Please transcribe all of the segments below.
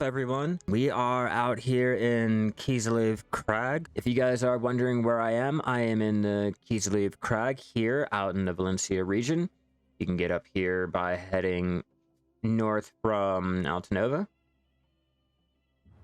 up, everyone? We are out here in Kisleev Crag. If you guys are wondering where I am in the Kisleev Crag here out in the Valencia region. You can get up here by heading north from Altanova.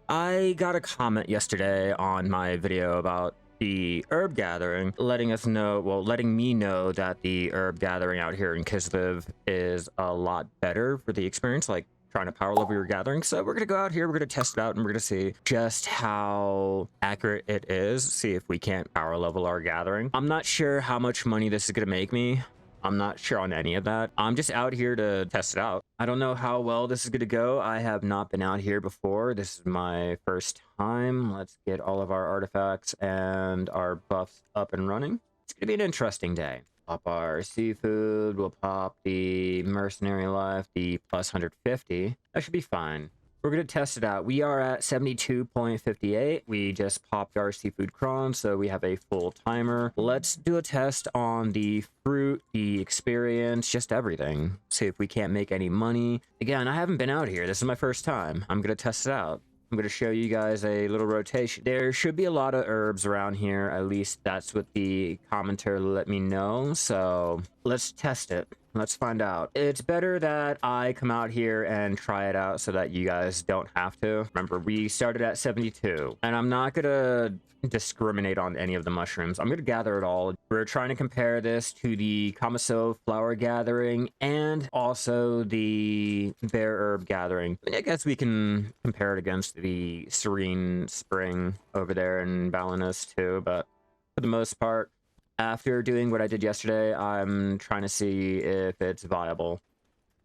I got a comment yesterday on my video about the herb gathering, letting me know that the herb gathering out here in Kisleev is a lot better for the experience, like trying to power level your gathering. So we're gonna go out here, we're gonna test it out, and we're gonna see just how accurate it is, see if we can't power level our gathering. I'm not sure how much money this is gonna make me. I'm not sure on any of that. I'm just out here to test it out. I don't know how well this is gonna go. I have not been out here before. This is my first time. Let's get all of our artifacts and our buffs up and running. It's gonna be an interesting day. Pop our seafood, we'll pop the mercenary life, the plus 150. That should be fine. We're going to test it out. We are at 72.58. We just popped our seafood cron, so we have a full timer. Let's do a test on the fruit, the experience, just everything. See if we can't make any money. Again, I haven't been out here. This is my first time. I'm going to test it out. I'm going to show you guys a little rotation. There should be a lot of herbs around here. At least that's what the commenter let me know. So let's test it. Let's find out. It's better that I come out here and try it out so that you guys don't have to. Remember, we started at 72. And I'm not going to discriminate on any of the mushrooms. I'm going to gather it all. We're trying to compare this to the Kamaso flower gathering and also the Behr herb gathering. I guess we can compare it against the Serene Spring over there in Balinus too, but for the most part, after doing what I did yesterday, I'm trying to see if it's viable.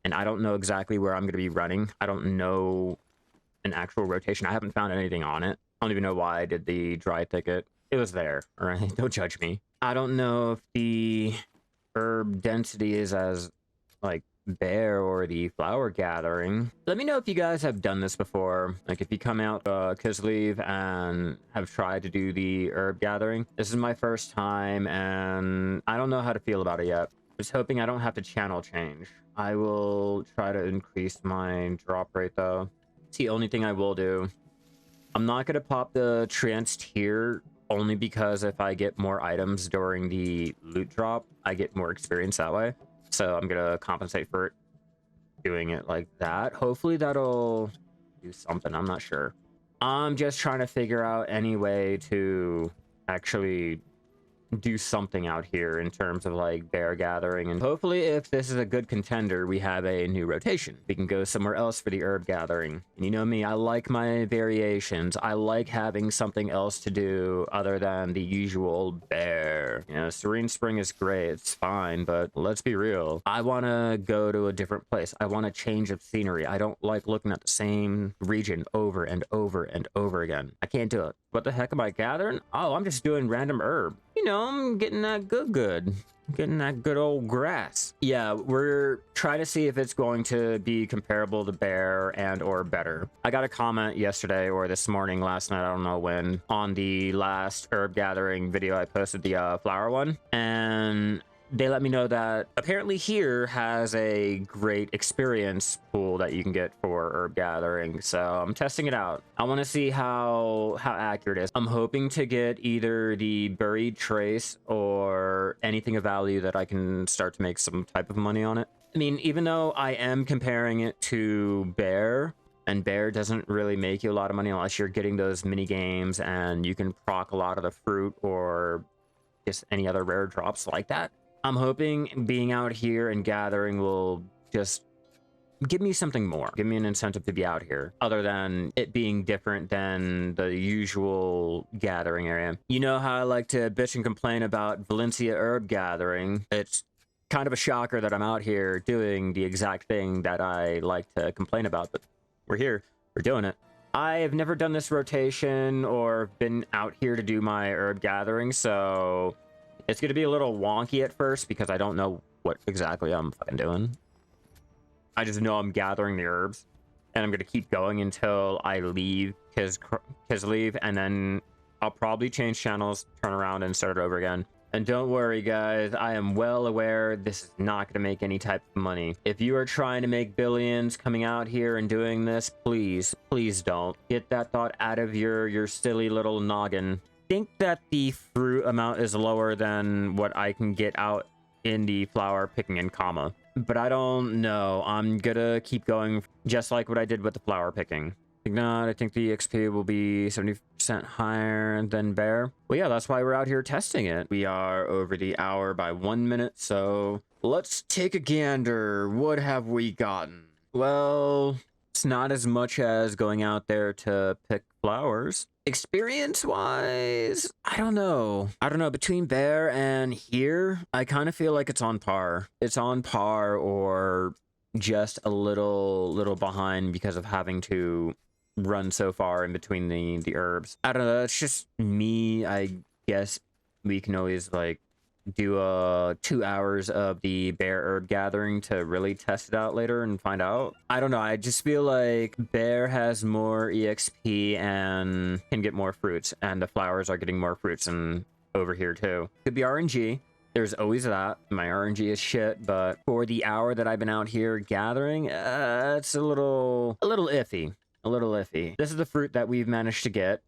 And I don't know exactly where I'm going to be running. I don't know an actual rotation. I haven't found anything on it. I don't even know why I did the dry thicket. It was there, all right? Don't judge me. I don't know if the herb density is as, like, Behr or the flower gathering. Let me know if you guys have done this before. Like, if you come out Kisleev and have tried to do the herb gathering. This is my first time, and I don't know how to feel about it yet. Just hoping I don't have to channel change. I will try to increase my drop rate, though. It's the only thing I will do. I'm not going to pop the tranced here only because if I get more items during the loot drop, I get more experience that way. So I'm going to compensate for it doing it like that. Hopefully that'll do something. I'm not sure. I'm just trying to figure out any way to actually do something out here in terms of like bear gathering, and hopefully if this is a good contender, we have a new rotation. We can go somewhere else for the herb gathering. And you know me, I like my variations. I like having something else to do other than the usual Behr. You know, Serene Spring is great, it's fine, but let's be real. I want to go to a different place. I want a change of scenery. I don't like looking at the same region over and over and over again. I can't do it. What the heck am I gathering? Oh, I'm just doing random herb. You know, I'm getting that good. Getting that good old grass. Yeah, we're trying to see if it's going to be comparable to Behr and or better. I got a comment yesterday or this morning, last night, I don't know when, on the last herb gathering video I posted, the flower one. And they let me know that apparently here has a great experience pool that you can get for herb gathering. So I'm testing it out. I want to see how accurate it is. I'm hoping to get either the buried trace or anything of value that I can start to make some type of money on it. I mean, even though I am comparing it to Behr, and Behr doesn't really make you a lot of money unless you're getting those mini games and you can proc a lot of the fruit or just any other rare drops like that. I'm hoping being out here and gathering will just give me something more. Give me an incentive to be out here, other than it being different than the usual gathering area. You know how I like to bitch and complain about Valencia herb gathering. It's kind of a shocker that I'm out here doing the exact thing that I like to complain about, but we're here. We're doing it. I have never done this rotation or been out here to do my herb gathering, so it's going to be a little wonky at first because I don't know what exactly I'm fucking doing. I just know I'm gathering the herbs, and I'm going to keep going until I leave Kisleev, and then I'll probably change channels, turn around, and start it over again. And don't worry, guys, I am well aware this is not going to make any type of money. If you are trying to make billions coming out here and doing this, please, please don't. Get that thought out of your silly little noggin. Think that the fruit amount is lower than what I can get out in the flower picking and comma. But I don't know. I'm gonna keep going just like what I did with the flower picking. Not, I think the XP will be 70% higher than Behr. Well, yeah, that's why we're out here testing it. We are over the hour by 1 minute, so let's take a gander. What have we gotten? Well, it's not as much as going out there to pick flowers. Experience-wise, I don't know. Between Behr and here, I kind of feel like it's on par. It's on par or just a little behind because of having to run so far in between the herbs. I don't know, it's just me. I guess we can always like do 2 hours of the Behr herb gathering to really test it out later and find out. I don't know, I just feel like Behr has more EXP and can get more fruits, and the flowers are getting more fruits and over here too. Could be RNG. There's always that. My RNG is shit, but for the hour that I've been out here gathering, it's a little iffy. A little iffy. This is the fruit that we've managed to get.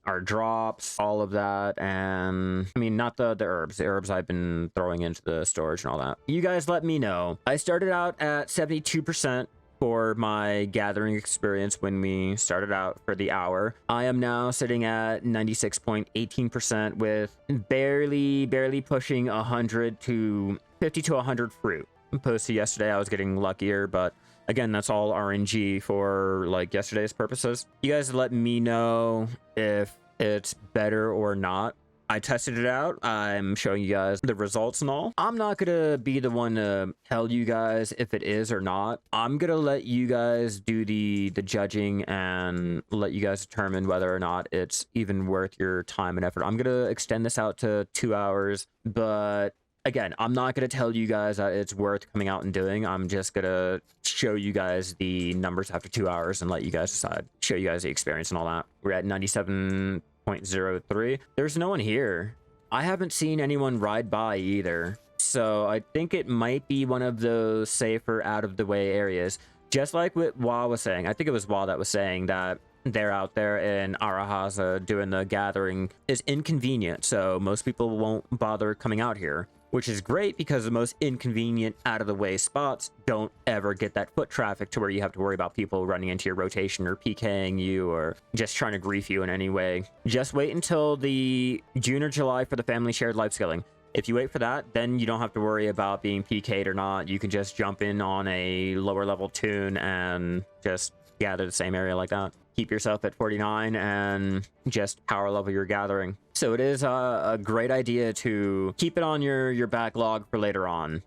Our drops, all of that, and I mean, not the herbs. The herbs I've been throwing into the storage and all that. You guys let me know. I started out at 72% for my gathering experience when we started out for the hour. I am now sitting at 96.18% with barely pushing 100 to 50 to 100 fruit. Opposed to yesterday, I was getting luckier, but again, that's all RNG for like yesterday's purposes. You guys let me know if it's better or not. I tested it out. I'm showing you guys the results and all. I'm not gonna be the one to tell you guys if it is or not. I'm gonna let you guys do the judging and let you guys determine whether or not it's even worth your time and effort. I'm gonna extend this out to 2 hours, but again, I'm not going to tell you guys that it's worth coming out and doing. I'm just going to show you guys the numbers after 2 hours and let you guys decide. Show you guys the experience and all that. We're at 97.03. There's no one here. I haven't seen anyone ride by either. So I think it might be one of those safer out of the way areas. Just like what Wa was saying. I think it was Wa that was saying that they're out there in Arahaza doing the gathering is inconvenient. So most people won't bother coming out here. Which is great because the most inconvenient out of the way spots don't ever get that foot traffic to where you have to worry about people running into your rotation or PKing you or just trying to grief you in any way. Just wait until the June or July for the family shared life skilling. If you wait for that, then you don't have to worry about being PK'd or not. You can just jump in on a lower level tune and just gather the same area like that. Keep yourself at 49 and just power level your gathering. So it is a great idea to keep it on your backlog for later on.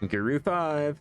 Guru 5.